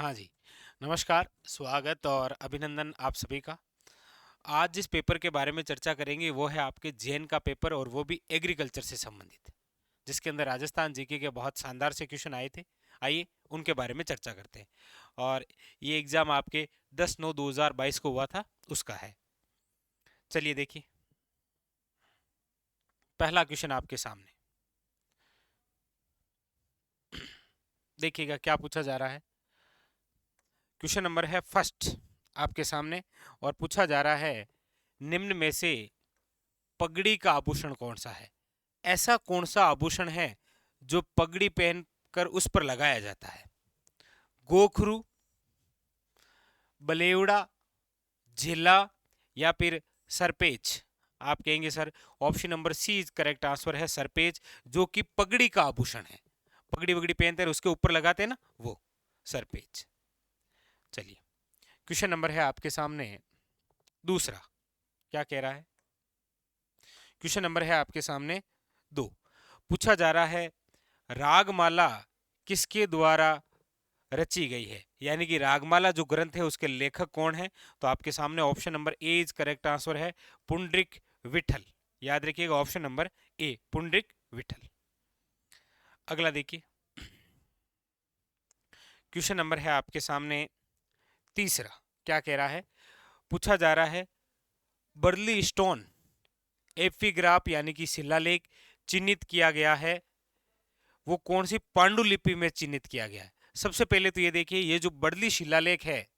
हाँ जी, नमस्कार, स्वागत और अभिनंदन आप सभी का। आज जिस पेपर के बारे में चर्चा करेंगे वो है आपके जेएन का पेपर और वो भी एग्रीकल्चर से संबंधित, जिसके अंदर राजस्थान जीके के बहुत शानदार से क्वेश्चन आए थे। आइए उनके बारे में चर्चा करते हैं। और ये एग्ज़ाम आपके 10/9/2022 को हुआ था, उसका है। चलिए देखिए, पहला क्वेश्चन आपके सामने। देखिएगा क्या पूछा जा रहा है। क्वेश्चन नंबर है फर्स्ट आपके सामने और पूछा जा रहा है, निम्न में से पगड़ी का आभूषण कौन सा है? ऐसा कौन सा आभूषण है जो पगड़ी पहनकर उस पर लगाया जाता है? गोखरू, बलेवड़ा, झिल्ला या फिर सरपेच? आप कहेंगे sir option number C is correct answer है, सरपेच, जो कि पगड़ी का आभूषण है। पगड़ी वगड़ी पहनते हैं उसके ऊपर लगाते हैं ना, वो सरपेच। चलिए, क्वेश्चन नंबर है आपके सामने दूसरा। क्या कह रहा है? क्वेश्चन नंबर है आपके सामने 2। पूछा जा रहा है, रागमाला किसके द्वारा रची गई है? यानी कि रागमाला जो ग्रंथ है उसके लेखक कौन है? तो आपके सामने option number A is correct answer है, पुंडरिक विठल। याद रखिएगा option number A, Pundarik Vitthal. अगला देखिए, क्वेश्चन नंबर है आपके सामने तीसरा। क्या कह रहा है? पूछा जा रहा है, बर्ली स्टोन एपिग्राफ यानी कि शिलालेख चिन्हित किया गया है, वो कौन सी पांडुलिपि में चिन्हित किया गया है? सबसे पहले तो ये देखिए, ये जो बर्ली शिलालेख है,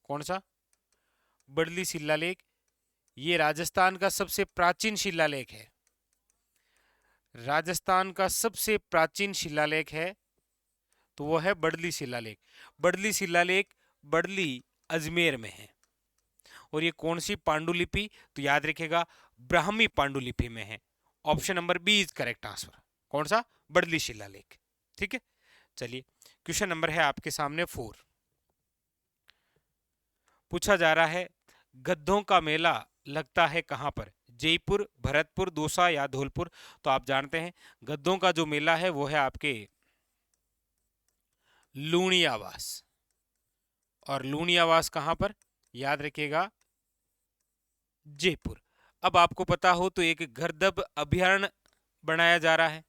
कौन सा बर्ली शिलालेख? ये राजस्थान का सबसे प्राचीन शिलालेख है। राजस्थान का सबसे प्राचीन शिलालेख है तो वो है बड़ली शिलालेख। बड़ली शिलालेख बड़ली अजमेर में है। और ये कौन सी पांडुलिपि? तो याद रखिएगा ब्राह्मी पांडुलिपि में है। Option number B is correct answer. कौन सा? बड़ली शिलालेख। ठीक है, चलिए क्वेश्चन नंबर है आपके सामने 4। पूछा जा रहा है, गद्दों का मेला लगता है कहाँ पर? जयपुर, भरतपुर, दौसा या धौलपुर? तो आप जानते हैं गद्दों का जो मेला है वो है आपके लूणियावास। और लूणियावास कहाँ पर? याद रखिएगा जयपुर। अब आपको पता हो तो एक गर्दभ अभयारण्य बनाया जा रहा है,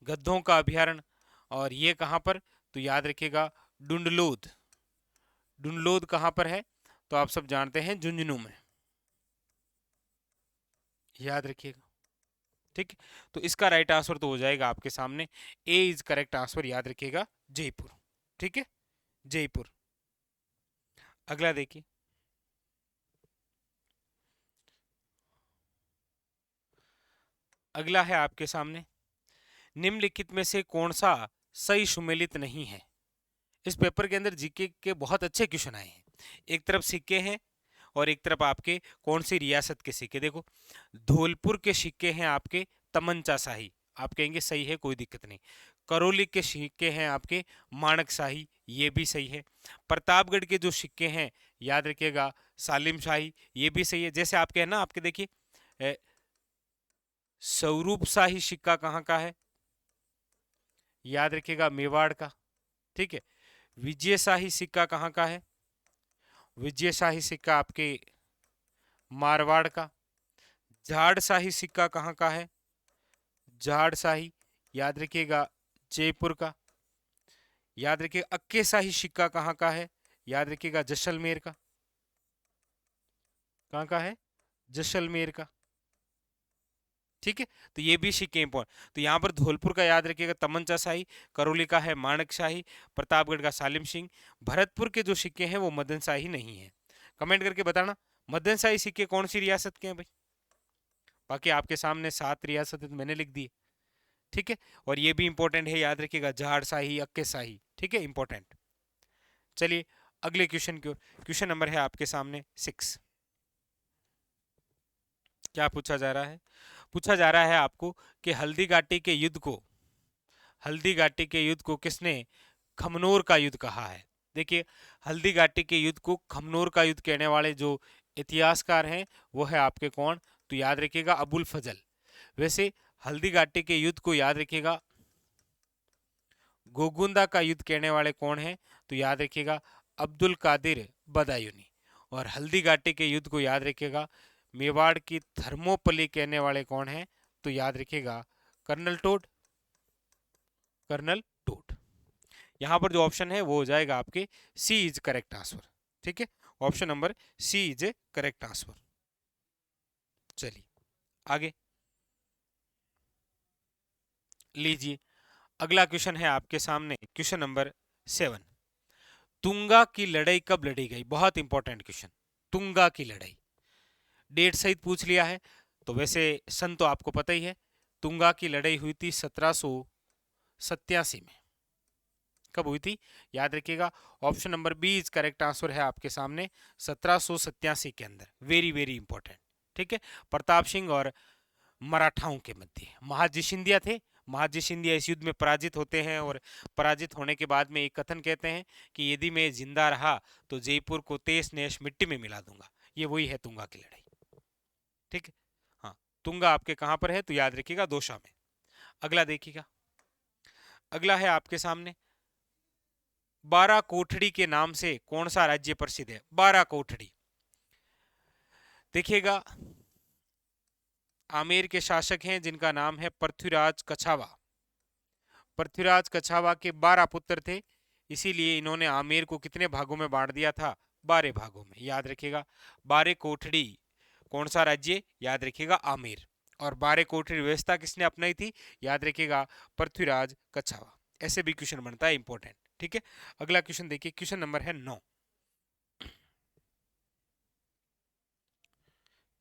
गद्दों का अभयारण्य। और ये कहाँ पर? तो याद रखिएगा डुंडलोद। डुंडलोद कहाँ पर है? तो आप सब जानते हैं झुंझुनू में। याद रखिएगा। ठीक है, तो इसका राइट आंसर तो हो जाएगा आपके सामने ए इज करेक्ट आंसर। याद रखिएगा जयपुर। ठीक है, जयपुर। अगला देखिए, अगला है आपके सामने, निम्नलिखित में से कौन सा सही सुमेलित नहीं है? इस पेपर के अंदर जीके के बहुत अच्छे क्वेश्चन आए हैं। एक तरफ सिक्के हैं और एक तरफ आपके कौन सी रियासत के सिक्के। देखो, धौलपुर के सिक्के हैं आपके तमंचा शाही। आप कहेंगे सही है, कोई दिक्कत नहीं। करौली के सिक्के हैं आपके माणक शाही, ये भी सही है। प्रतापगढ़ के जो सिक्के हैं, याद रखिएगा सालिम शाही, ये भी सही है। जैसे आपके है ना, आपके देखिए स्वरूप शाही सिक्का कहाँ का है? याद रखिएगा मेवाड़ का। ठीक है, विजय शाही सिक्का कहाँ का है? विजय शाही सिक्का आपके मारवाड़ का। झाड़ शाही सिक्का कहाँ का है? झाड़ शाही, याद रखिएगा जयपुर का। याद रखिएगा अक्के शाही सिक्का कहाँ का है? याद रखिएगा जैसलमेर का। कहाँ का है? जैसलमेर का। ठीक है, तो ये भी सिक्के इंपॉर्टेंट। तो यहाँ पर धौलपुर का याद रखिएगा तमंचा शाही, करौली का है माणक शाही, प्रतापगढ़ का सालिम सिंह। भरतपुर के जो सिक्के हैं वो मदन शाही नहीं है। कमेंट करके बताना मदन शाही सिक्के कौन सी रियासत के हैं भाई। बाकी आपके सामने 7 रियासतें तो मैंने लिख दी। ठीक है, और ये भी इंपॉर्टेंट है, याद रखिएगा झाड़ शाही, अक्के शाही। ठीक है, इंपॉर्टेंट। चलिए अगले क्वेश्चन की ओर। क्वेश्चन नंबर है आपके सामने 6। क्या पूछा जा रहा है? पूछा जा रहा है आपको कि हल्दी घाटी के युद्ध को किसने खमनोर का युद्ध कहा है? देखिए, हल्दी घाटी के युद्ध को खमनोर का युद्ध कहने वाले जो इतिहासकार हैं वो है आपके कौन? तो याद रखिएगा अबुल फजल। वैसे हल्दी घाटी के युद्ध को याद रखिएगा गोगुंदा का युद्ध कहने वाले कौन है? तो याद रखिएगा अब्दुल कादिर बदायूनी। और हल्दी घाटी के युद्ध को याद रखिएगा, मेवाड़ की थर्मोपली कहने वाले कौन है? तो याद रखिएगा कर्नल टोड, कर्नल टोड। यहां पर जो ऑप्शन है वो हो जाएगा आपके सी इज करेक्ट आंसर। ठीक है, option number C is a correct answer. चलिए आगे लीजिए, अगला क्वेश्चन है आपके सामने, क्वेश्चन नंबर 7। तुंगा की लड़ाई कब लड़ी गई? बहुत इंपॉर्टेंट क्वेश्चन। तुंगा की लड़ाई डेट सहित पूछ लिया है, तो वैसे सन तो आपको पता ही है। तुंगा की लड़ाई हुई थी 1787 में। कब हुई थी? याद रखिएगा option number B is correct answer है आपके सामने, 1787 के अंदर। Very very important. ठीक है, प्रताप सिंह और मराठाओं के मध्य महाजी सिंधिया थे। महाजी सिंधिया इस युद्ध में पराजित होते हैं और पराजित होने के बाद में एक कथन कहते हैं कि यदि मैं जिंदा रहा तो जयपुर को तहस नहस मिट्टी में मिला दूंगा। ये वही है तुंगा की लड़ाई। ठीक है, हाँ, तुंगा आपके कहां पर है? तो याद रखिएगा दौसा में। अगला देखिएगा, अगला है आपके सामने, 12 कोठड़ी के नाम से कौन सा राज्य प्रसिद्ध है? 12 कोठड़ी देखिएगा, आमेर के शासक हैं जिनका नाम है पृथ्वीराज कछावा। पृथ्वीराज कछावा के 12 पुत्र थे, इसीलिए इन्होंने आमेर को कितने भागों में बांट दिया था? 12 भागों में। याद रखिएगा 12 कोठड़ी कौन सा राज्य? याद रखिएगा आमेर। और 12 कोठड़ी व्यवस्था किसने अपनाई थी? याद रखिएगा पृथ्वीराज कछावा। ऐसे भी क्वेश्चन बनता है इंपॉर्टेंट। ठीक है, अगला क्वेश्चन देखिए, क्वेश्चन नंबर है 9।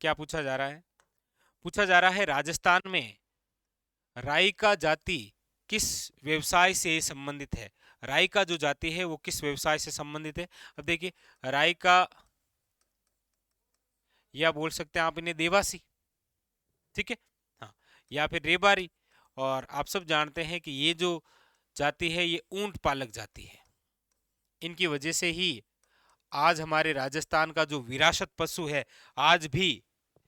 क्या पूछा जा रहा है? पूछा जा रहा है राजस्थान में राइका जाति किस व्यवसाय से संबंधित है? राइका जो जाति है वो किस व्यवसाय से संबंधित है? अब देखिए राइका, या बोल सकते हैं आप इन्हें देवासी। ठीक है, हाँ, या फिर रेबारी। और आप सब जानते हैं कि ये जो जाति है ये ऊंट पालक जाति है। इनकी वजह से ही आज हमारे राजस्थान का जो विरासत पशु है आज भी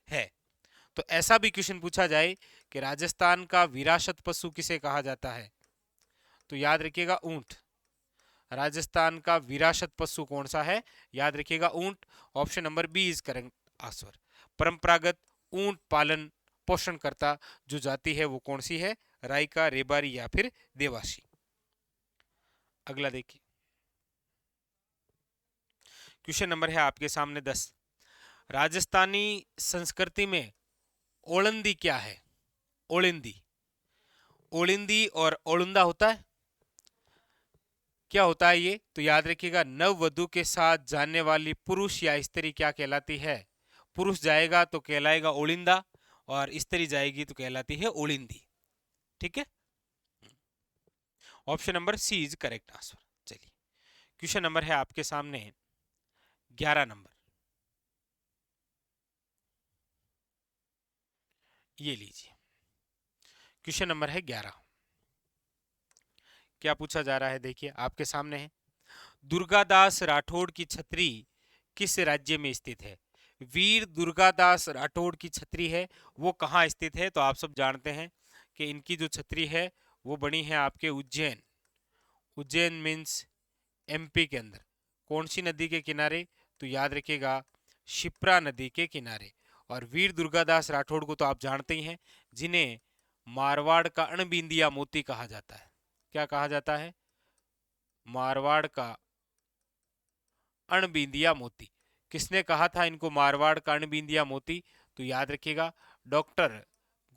है। तो ऐसा भी क्वेश्चन पूछा जाए कि राजस्थान का विरासत पशु किसे कहा जाता है? तो याद रखिएगा ऊंट। राजस्थान का विरासत पशु कौन सा है? याद रखिएगा ऊंट। Option number B is correct answer. परंपरागत ऊंट पालन पोषण करता जो जाति है वो कौन सी है? राइका, रेबारी या फिर देवासी। अगला देखिए, क्वेश्चन नंबर है आपके सामने 10। राजस्थानी संस्कृति में ओलंदी क्या है? ओलिंदी, ओलिंदी और ओलंदा होता है। क्या होता है ये? तो याद रखिएगा नववधु के साथ जाने वाली पुरुष या स्त्री क्या कहलाती है? पुरुष जाएगा तो कहलाएगा ओलिंदा और स्त्री जाएगी तो कहलाती है ओलिंदी। ठीक है, option number C is correct answer. चलिए क्वेश्चन नंबर है आपके सामने 11 नंबर, ये लीजिए, क्वेश्चन नंबर है 11। क्या पूछा जा रहा है? देखिए आपके सामने है, दुर्गादास राठौड़ की छतरी किस राज्य में स्थित है? वीर दुर्गादास राठौड़ की छतरी है वो कहाँ स्थित है? तो आप सब जानते हैं कि इनकी जो छतरी है वो बनी है आपके उज्जैन। उज्जैन मीन्स एमपी के अंदर। कौन सी नदी के किनारे? तो याद रखिएगा शिप्रा नदी के किनारे। और वीर दुर्गादास राठौड़ को तो आप जानते ही हैं, जिन्हें मारवाड़ का अणबिंदिया मोती कहा जाता है। क्या कहा जाता है? मारवाड़ का अणबिंदिया मोती। किसने कहा था इनको मारवाड़ का अणबिंदिया मोती? तो याद रखिएगा डॉक्टर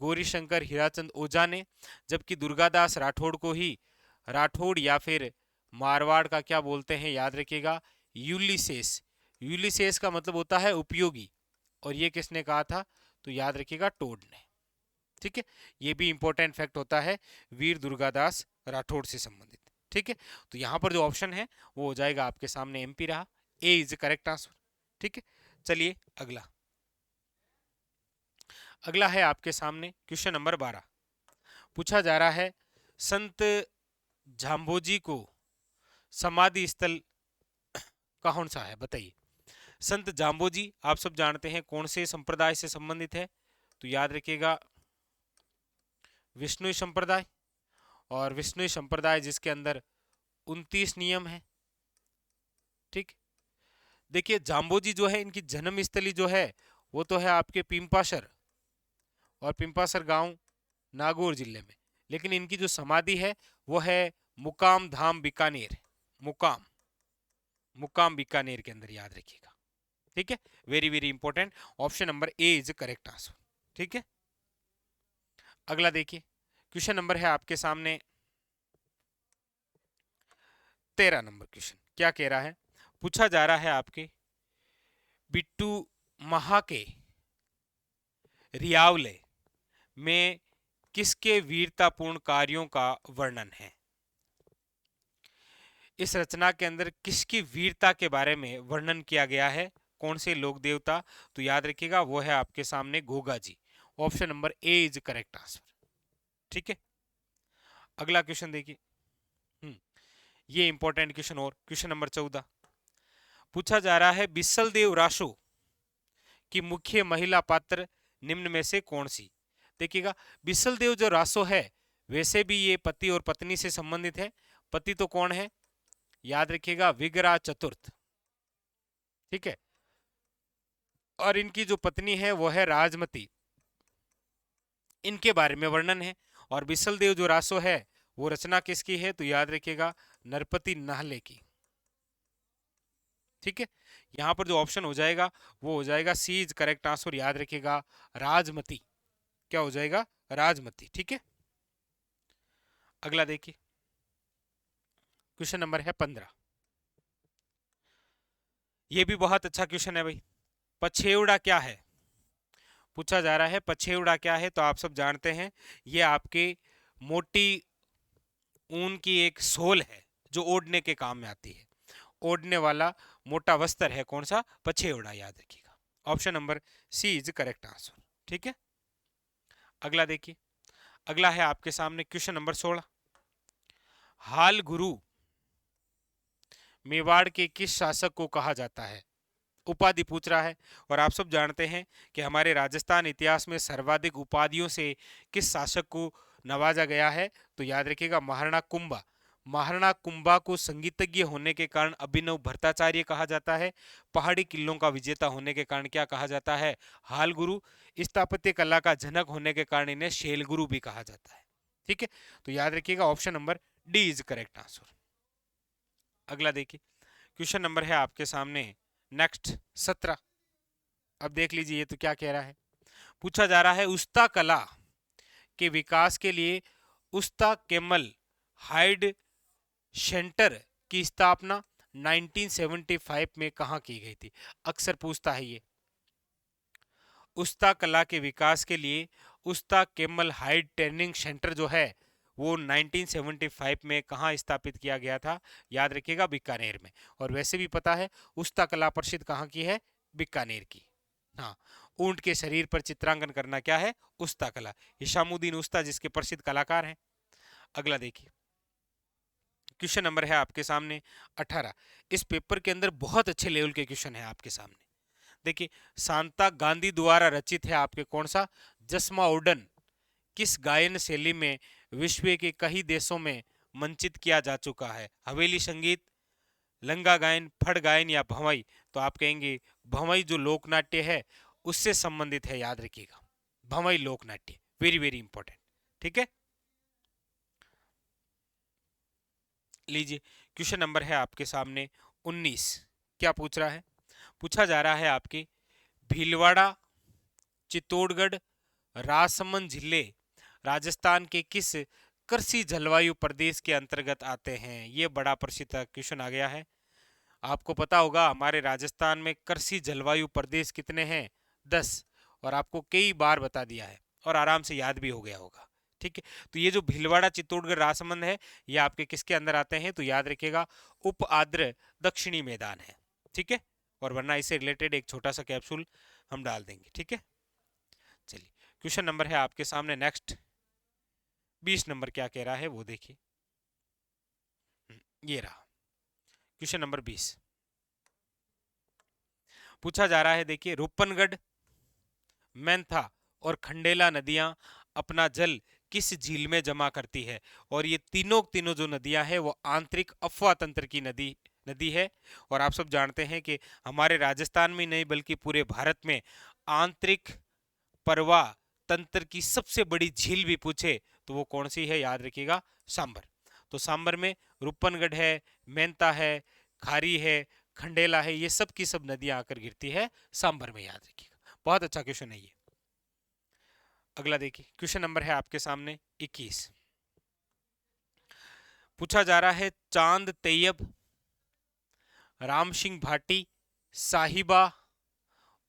गौरीशंकर हीराचंद ओझा ने। जबकि दुर्गादास राठौड़ को ही राठौड़ या फिर मारवाड़ का क्या बोलते हैं? याद रखिएगा यूलिसेस। यूलिसेस का मतलब होता है उपयोगी, और ये किसने कहा था? तो याद रखिएगा टोड ने। ठीक है, ये भी इंपॉर्टेंट फैक्ट होता है वीर दुर्गादास राठौड़ से संबंधित। ठीक है, तो यहां पर जो ऑप्शन है वो हो जाएगा आपके सामने एमपी रहा। ए इज करेक्ट आंसर। ठीक है, चलिए अगला, अगला है आपके सामने क्वेश्चन नंबर 12। पूछा जा रहा है संत जाम्बोजी को समाधि स्थल कौन सा है? बताइए। संत जाम्बोजी आप सब जानते हैं कौन से संप्रदाय से संबंधित है? तो याद रखिएगा विष्णु संप्रदाय। और विष्णु संप्रदाय जिसके अंदर 29 नियम है। ठीक, देखिए जाम्बोजी जो है इनकी जन्म स्थली जो है वो तो है आपके पिंपासर, और पिंपासर गांव नागौर जिले में, लेकिन इनकी जो समाधि है वो है मुकाम धाम बीकानेर, मुकाम मुकाम बीकानेर के अंदर, याद रखिएगा। ठीक है, very very important, option number A is correct answer. ठीक है, अगला देखिए क्वेश्चन नंबर है आपके सामने 13 नंबर क्वेश्चन। क्या कह रहा है, पूछा जा रहा है आपके बिट्टू महा के रियावले में किसके वीरतापूर्ण कार्यों का वर्णन है। इस रचना के अंदर किसकी वीरता के बारे में वर्णन किया गया है, कौन से लोक देवता, तो याद रखिएगा वो है आपके सामने Goga ji, option number A is correct answer. ठीक है, अगला क्वेश्चन देखिए, ये इंपॉर्टेंट क्वेश्चन, और क्वेश्चन नंबर 14 पूछा जा रहा है बिसल देव रासो की मुख्य महिला पात्र निम्न में से कौन सी। देखिएगा बिसल देव जो रासो है वैसे भी ये पति और पत्नी से संबंधित है। पति तो कौन है, याद रखिएगा विग्रह चतुर्थ। ठीक है, और इनकी जो पत्नी है वो है राजमती, इनके बारे में वर्णन है। और बिसल देव जो रासो है वो रचना किसकी है, तो याद रखिएगा नरपति नाहले की। ठीक है, यहां पर जो ऑप्शन हो जाएगा वो हो जाएगा सी इज करेक्ट आंसर, याद रखिएगा राजमती। क्या हो जाएगा, राजमती। ठीक है, अगला देखिए क्वेश्चन नंबर है 15। ये भी बहुत अच्छा क्वेश्चन है भाई। पछेवड़ा क्या है, पूछा जा रहा है पछेवड़ा क्या है, तो आप सब जानते हैं ये आपके मोटी ऊन की एक सोल है जो ओढ़ने के काम में आती है, ओढ़ने वाला मोटा वस्त्र है, कौन सा, पछेवड़ा, याद रखिएगा। Option number C is correct answer. ठीक है, अगला देखिए, अगला है आपके सामने क्वेश्चन नंबर 16। हाल गुरु मेवाड़ के किस शासक को कहा जाता है, उपाधि पूछ रहा है। और आप सब जानते हैं कि हमारे राजस्थान इतिहास में सर्वाधिक उपाधियों से किस शासक को नवाजा गया है, तो याद रखिएगा महाराणा कुंभा। महाराणा कुंभा को संगीतज्ञ होने के कारण अभिनव भट्टाचार्य कहा जाता है। पहाड़ी किलों का विजेता होने के कारण क्या कहा जाता है, हाल गुरु। स्थापत्य कला का जनक होने के कारण इन्हें शैल गुरु भी कहा जाता है। ठीक है, तो याद रखिएगा option number D is correct answer. अगला देखिए क्वेश्चन नंबर है आपके सामने नेक्स्ट 17। अब देख लीजिए ये तो क्या कह रहा है, पूछा जा रहा है उस्ता कला के विकास के लिए उस्ता केमल हाइड सेंटर की स्थापना 1975 में कहां की गई थी। अक्सर पूछता है ये, उस्ता कला के विकास के लिए उस्ता केमल हाइड ट्रेनिंग सेंटर जो है वो 1975 में कहाँ स्थापित किया गया था, याद रखिएगा बीकानेर में। और वैसे भी पता है उस्ता कला प्रसिद्ध कहाँ की है, बीकानेर की। हाँ, ऊंट के शरीर पर चित्रांकन करना क्या है, उस्ता कला, हिशामुद्दीन उस्ता जिसके प्रसिद्ध कलाकार हैं। अगला देखिए क्वेश्चन नंबर है आपके सामने 18। इस पेपर के अंदर बहुत अच्छे लेवल के क्वेश्चन है आपके सामने। देखिए शांता गांधी द्वारा रचित है आपके कौन सा, जसमा ओडन किस गायन शैली में विश्व के कई देशों में मंचित किया जा चुका है, हवेली संगीत, लंगा गायन, फड़ गायन या भंवई। तो आप कहेंगे भंवई जो लोकनाट्य है उससे संबंधित है, याद रखिएगा भंवई लोकनाट्य, वेरी वेरी इंपॉर्टेंट। ठीक है, लीजिए क्वेश्चन नंबर है आपके सामने 19। क्या पूछ रहा है, पूछा जा रहा है आपके भीलवाड़ा चित्तौड़गढ़ राजसमंद जिले राजस्थान के किस कृषि जलवायु प्रदेश के अंतर्गत आते हैं। ये बड़ा प्रसिद्ध क्वेश्चन आ गया है। आपको पता होगा हमारे राजस्थान में कृषि जलवायु प्रदेश कितने हैं, 10, और आपको कई बार बता दिया है और आराम से याद भी हो गया होगा। ठीक है, तो ये जो भीलवाड़ा चित्तौड़गढ़ राजसमंद है ये आपके किसके अंदर आते हैं, तो याद रखिएगा उप आर्द्र दक्षिणी मैदान है। ठीक है, और वरना इससे रिलेटेड एक छोटा सा कैप्सूल हम डाल देंगे। ठीक है, चलिए क्वेश्चन नंबर है आपके सामने नेक्स्ट 20 नंबर। क्या कह रहा है वो देखिए, ये रहा क्वेश्चन नंबर 20। पूछा जा रहा है, देखिए रूपनगढ़, मैंथा और खंडेला नदियां अपना जल किस झील में जमा करती है? और ये तीनों तीनों जो नदियां हैं वो आंतरिक अफवाह तंत्र की नदी नदी है। और आप सब जानते हैं कि हमारे राजस्थान में नहीं बल्कि पूरे भारत में आंतरिक परवाह तंत्र की सबसे बड़ी झील भी पूछे तो वो कौन सी है, याद रखिएगा, सांबर। तो सांबर में रूपनगढ़ है, मेंता है, खारी है, खंडेला है, ये सब की सब नदियां आकर गिरती है सांबर में, याद रखिएगा। बहुत अच्छा क्वेश्चन है ये। अगला देखिए, क्वेश्चन नंबर है आपके सामने 21। पूछा जा रहा है चांद तैयब, राम सिंह भाटी, साहिबा,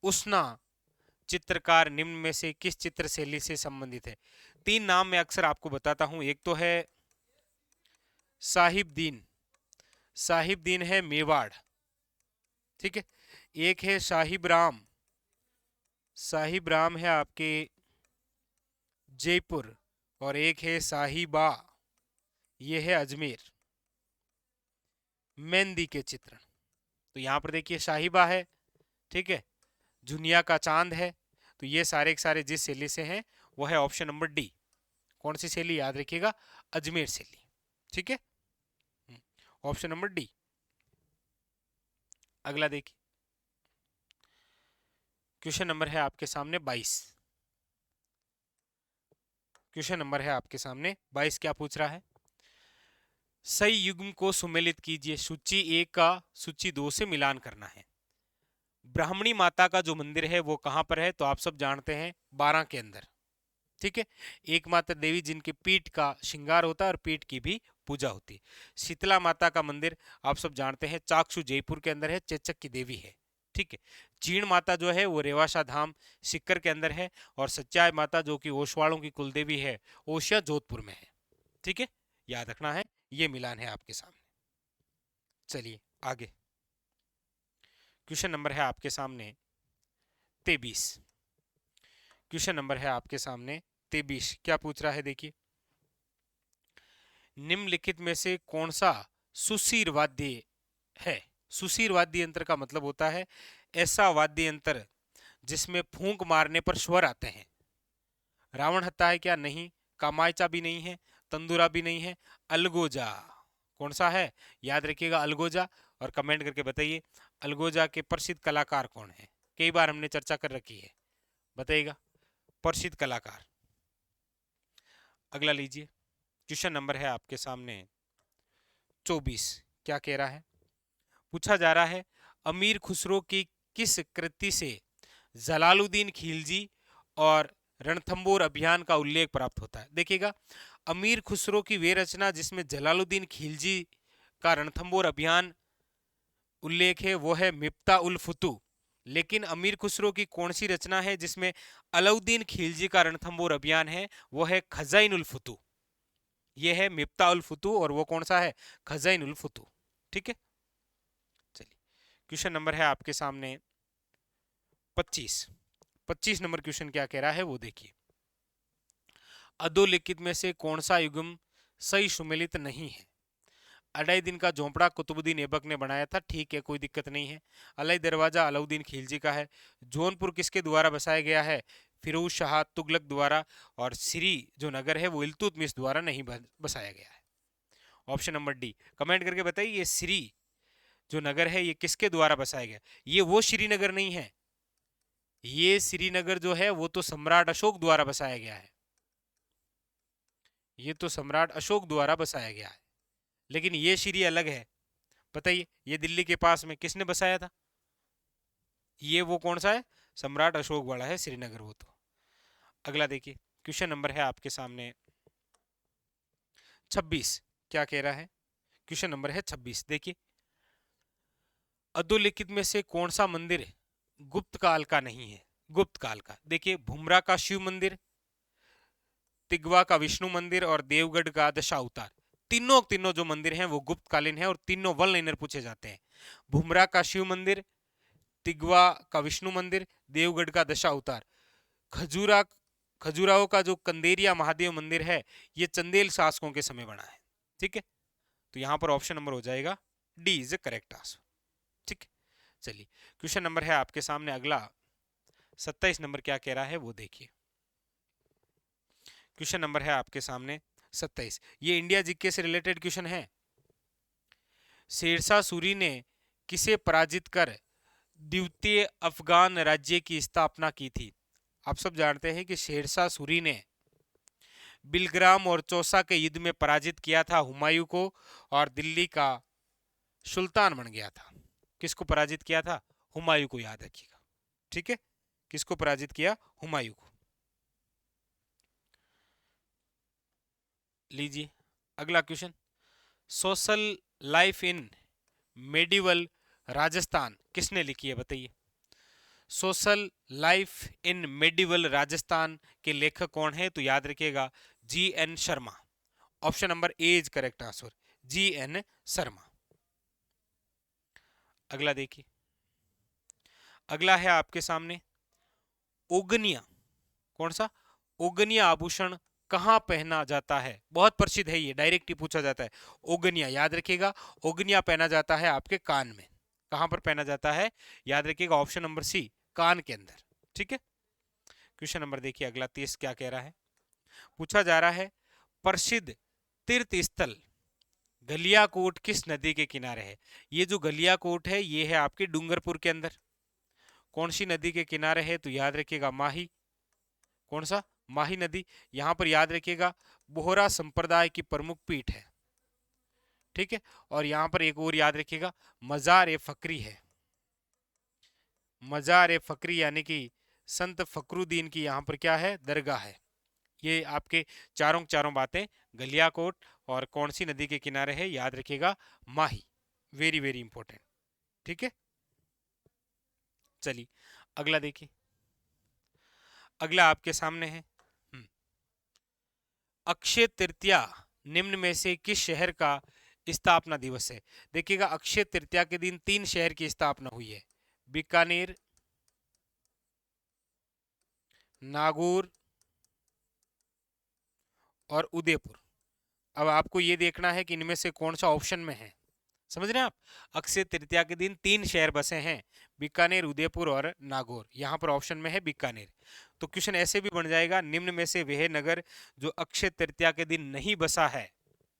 उस्ना चित्रकार निम्न में से किस चित्र शैली से संबंधित है? तीन नाम मैं अक्सर आपको बताता हूं। एक तो है साहिबदीन, साहिबदीन है मेवाड़, ठीक है। एक है साहिब राम, साहिब राम है आपके जयपुर। और एक है साहिबा, ये है अजमेर। मेहंदी के चित्रण। तो यहां पर देखिए साहिबा है, ठीक है, दुनिया का चांद है। तो ये सारे के सारे जिस शैली से हैं वो है ऑप्शन नंबर डी। कौन सी शैली, याद रखिएगा, अजमेर शैली, ठीक है, ऑप्शन नंबर डी। अगला देखिए, क्वेश्चन नंबर है आपके सामने 22। क्वेश्चन नंबर है आपके सामने 22, क्या पूछ रहा है? सही युग्म को सुमेलित कीजिए, सूची 1 का सूची 2 से मिलान करना है। ब्राह्मणी माता का जो मंदिर है वो कहां पर है? तो आप सब जानते हैं 12 के अंदर, ठीक है। एकमात्र देवी जिनके पीठ का श्रृंगार होता है और पीठ की भी पूजा होती है। शीतला माता का मंदिर आप सब जानते हैं चाक्षु जयपुर के अंदर है, चेचक की देवी है, ठीक है। चीण माता जो है वो रेवासा धाम सिक्कर के अंदर है। और सच्चाई माता जो कि ओशवाड़ों की कुलदेवी है, ओशिया जोधपुर में है, ठीक है, याद रखना है। ये मिलान है आपके सामने। चलिए आगे, क्वेश्चन नंबर है आपके सामने 23। क्वेश्चन नंबर है आपके सामने 23, क्या पूछ रहा है देखिए, निम्नलिखित में से कौन सा सुशीर वाद्य है? सुशीर वाद्य यंत्र का मतलब होता है ऐसा वाद्य यंत्र जिसमें फूंक मारने पर स्वर आते हैं। रावण हत्था है क्या? नहीं। कामायचा भी नहीं है, तंदूरा भी नहीं है, अलगोजा कौन सा है? याद रखिएगा अलगोजा। और कमेंट करके बताइए अलगोजा के प्रसिद्ध कलाकार कौन है? कई बार हमने चर्चा कर रखी है, बताइएगा प्रसिद्ध कलाकार। अगला लीजिए, क्वेश्चन नंबर है आपके सामने 24, क्या कह रहा है? पूछा जा रहा है अमीर खुसरो की किस कृति से जलालुद्दीन खिलजी और रणथंबोर अभियान का उल्लेख प्राप्त होता है? देखिएगा, अमीर खुसरो की वे रचना जिसमें जलालुद्दीन खिलजी का रणथंबोर अभियान उल्लेख है वो है मिफ्ता उल फुतू। लेकिन अमीर खुसरो की कौन सी रचना है जिसमें अलाउद्दीन खिलजी का रणथंबोर अभियान है? वो है खजाइन उल फुतू। ये है मिफ्ता उल फुतू और वो कौन सा है? खजाइन उल फुतू, ठीक है। चलिए, क्वेश्चन नंबर है आपके सामने 25। 25 नंबर क्वेश्चन क्या कह रहा है वो देखिए, अधोलिखित में से कौन सा युग्म सही सुमेलित नहीं है? अढ़ाई दिन का झोंपड़ा कुतुबुद्दीन ऐबक ने बनाया था, ठीक है, कोई दिक्कत नहीं है। अलाई दरवाजा अलाउद्दीन खिलजी का है। जौनपुर किसके द्वारा बसाया गया है? फिरोज शाह तुगलक द्वारा। और श्री जो नगर है वो इल्तुतमिश द्वारा नहीं बसाया गया है। ऑप्शन नंबर डी, कमेंट करके बताइए ये श्री जो नगर है ये किसके द्वारा बसाया गया? ये वो श्रीनगर नहीं है, ये श्रीनगर जो है वो तो सम्राट अशोक द्वारा बसाया गया है। ये तो सम्राट अशोक द्वारा बसाया गया है, लेकिन ये श्री अलग है। बताइए ये दिल्ली के पास में किसने बसाया था? ये वो कौन सा है? सम्राट अशोक वाला है श्रीनगर वो तो। अगला देखिए, क्वेश्चन नंबर है आपके सामने 26, क्या कह रहा है? क्वेश्चन नंबर है 26, देखिए, अधोलिखित में से कौन सा मंदिर गुप्त काल का नहीं है? गुप्त काल का, देखिए भुमरा का शिव मंदिर, तिगवा का विष्णु मंदिर और देवगढ़ का दशावतार। तीनों तीनों जो मंदिर हैं वो गुप्त कालीन है और तीनों वन लाइनर पूछे जाते हैं। भुमरा का शिव मंदिर, तिगवा का विष्णु मंदिर, देवगढ़ का दशावतार। खजूरा खजुराहो का जो कंदेरिया महादेव मंदिर है ये चंदेल शासकों के समय बना है, ठीक है। तो यहां पर ऑप्शन नंबर हो जाएगा डी इज करेक्ट आंसर, ठीक है। चलिए, क्वेश्चन नंबर है आपके सामने अगला 27 नंबर, क्या कह रहा है वो देखिए। क्वेश्चन नंबर है आपके सामने 27। ये इंडिया जीके से रिलेटेड क्वेश्चन है। शेरशाह सूरी ने किसे पराजित कर द्वितीय अफगान राज्य की स्थापना की थी? आप सब जानते हैं कि शेरशाह सूरी ने बिलग्राम और चौसा के युद्ध में पराजित किया था हुमायूं को, और दिल्ली का सुल्तान बन गया था। किसको पराजित किया था? हुमायूं को, याद रखिएगा। ठीक है, किसको पराजित किया? हुमायूं को। लीजिए अगला question. Social life in medieval Rajasthan किसने लिखी है? बताइए। Social life in medieval Rajasthan के लेखक कौन है? तो याद रखिएगा GN. Sharma. Option number A is correct answer, GN. Sharma. अगला देखिए, अगला है आपके सामने ओगनिया। कौन सा? ओगनिया आभूषण कहां पहना जाता है? बहुत प्रसिद्ध है ये, डायरेक्ट ही पूछा जाता है। ओगनिया, याद रखिएगा, ओगनिया पहना जाता है आपके कान में। कहां पर पहना जाता है? याद रखिएगा ऑप्शन नंबर सी, कान के अंदर। ठीक है। क्वेश्चन नंबर देखिए अगला 30 क्या कह रहा है। पूछा जा रहा है प्रसिद्ध तीर्थ स्थल गलियाकोट किस नदी के किनारे है? ये जो गलियाकोट है ये है आपके डूंगरपुर के अंदर। कौन सी नदी के किनारे है? तो याद रखिएगा माही। कौन सा? माही नदी। यहां पर याद रखिएगा बोहरा संप्रदाय की प्रमुख पीठ है। ठीक है। और यहां पर एक और याद रखिएगा मजार ए फकरी है। मजार ए फकरी यानी कि संत फकरुद्दीन की यहां पर क्या है? दरगाह है। ये आपके चारों बातें गलियाकोट और कौन सी नदी के किनारे है? याद रखिएगा माही। Very very important. ठीक है। चलिए अगला देखिए, अगला आपके सामने है अक्षय तृतीया निम्न में से किस शहर का स्थापना दिवस है? देखिएगा अक्षय तृतीया के दिन 3 शहर की स्थापना हुई है, बीकानेर, नागौर और उदयपुर। अब आपको ये देखना है कि इनमें से कौन सा ऑप्शन में है। समझ रहे हैं आप? अक्षय तृतीया के दिन 3 शहर बसे हैं, बीकानेर, उदयपुर और नागौर। यहां पर ऑप्शन में है बीकानेर। तो क्वेश्चन ऐसे भी बन जाएगा निम्न में से वह नगर जो अक्षय तृतीया के दिन नहीं बसा है।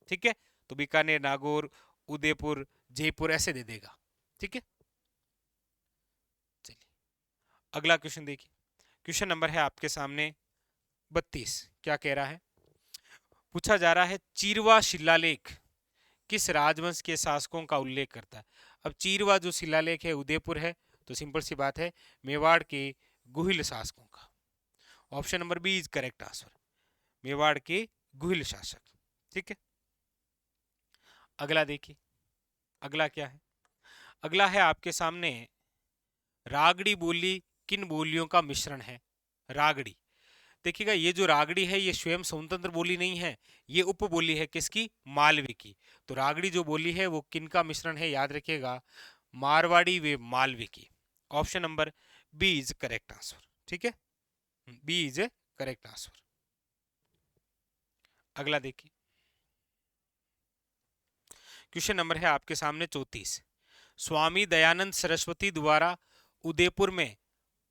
ठीक है, तो बीकानेर, नागौर, उदयपुर, जयपुर ऐसे दे देगा। ठीक है। चलिए अगला क्वेश्चन देखिए। क्वेश्चन नंबर है आपके सामने 32। क्या कह रहा है? पूछा जा रहा है चीरवा शिलालेख किस राजवंश के शासकों का उल्लेख करता है? अब चीरवा जो शिलालेख है उदयपुर है, तो सिंपल सी बात है मेवाड़ के गुहिल शासकों का। Option number B is correct answer, Mewar के गुहिल शासक। ठीक है। अगला देखिए, अगला क्या है? अगला है आपके सामने रागड़ी बोली किन बोलियों का मिश्रण है? रागड़ी। देखिएगा ये जो रागड़ी है ये स्वयं स्वतंत्र बोली नहीं है, ये उप बोली है किसकी? मालवी की। तो रागड़ी जो बोली है वो किन का मिश्रण है? याद रखिएगा मारवाड़ी व मालवी की। Option number B is correct answer. ठीक है, बी इज करेक्ट आंसर। अगला देखिए, क्वेश्चन नंबर है आपके सामने 34। स्वामी दयानंद सरस्वती द्वारा उदयपुर में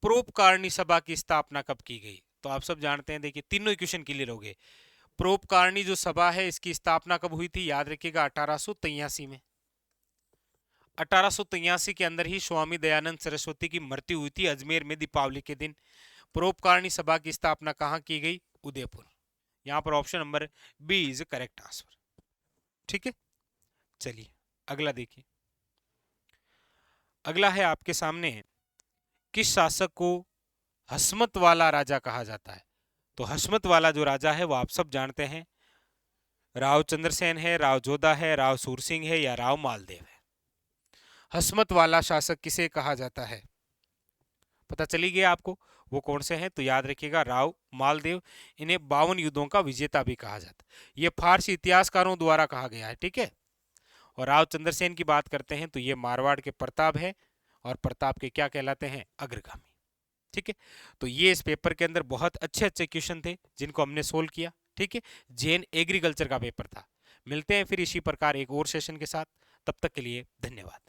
परोपकारिणी सभा की स्थापना कब की गई? तो आप सब जानते हैं, देखिए तीनों क्वेश्चन क्लियर हो गए। परोपकारिणी जो सभा है इसकी स्थापना कब हुई थी? याद रखिएगा 1883 में। 1883 के अंदर ही स्वामी दयानंद सरस्वती की मृत्यु हुई थी अजमेर में दीपावली के दिन। परोपकारिणी सभा की स्थापना कहां की गई? उदयपुर। यहां पर option number B is correct answer. ठीक है। चलिए अगला देखिए, अगला है आपके सामने किस शासक को हसमत वाला राजा कहा जाता है? तो हसमत वाला जो राजा है वो आप सब जानते हैं, राव चंद्रसेन है, राव जोधा है, राव सूरसिंह है या राव मालदेव है। हसमत वाला शासक किसे कहा जाता है? पता चली गया आपको वो कौन से हैं? तो याद रखिएगा राव मालदेव। इन्हें 52 युद्धों का विजेता भी कहा जाता है, ये फारसी इतिहासकारों द्वारा कहा गया है। ठीक है। और राव चंद्रसेन की बात करते हैं तो ये मारवाड़ के प्रताप है, और प्रताप के क्या कहलाते हैं? अग्रगामी। ठीक है। तो ये इस पेपर के अंदर बहुत अच्छे अच्छे क्वेश्चन थे जिनको हमने सोल्व किया। ठीक है, जैन एग्रीकल्चर का पेपर था। मिलते हैं फिर इसी प्रकार एक और सेशन के साथ, तब तक के लिए धन्यवाद।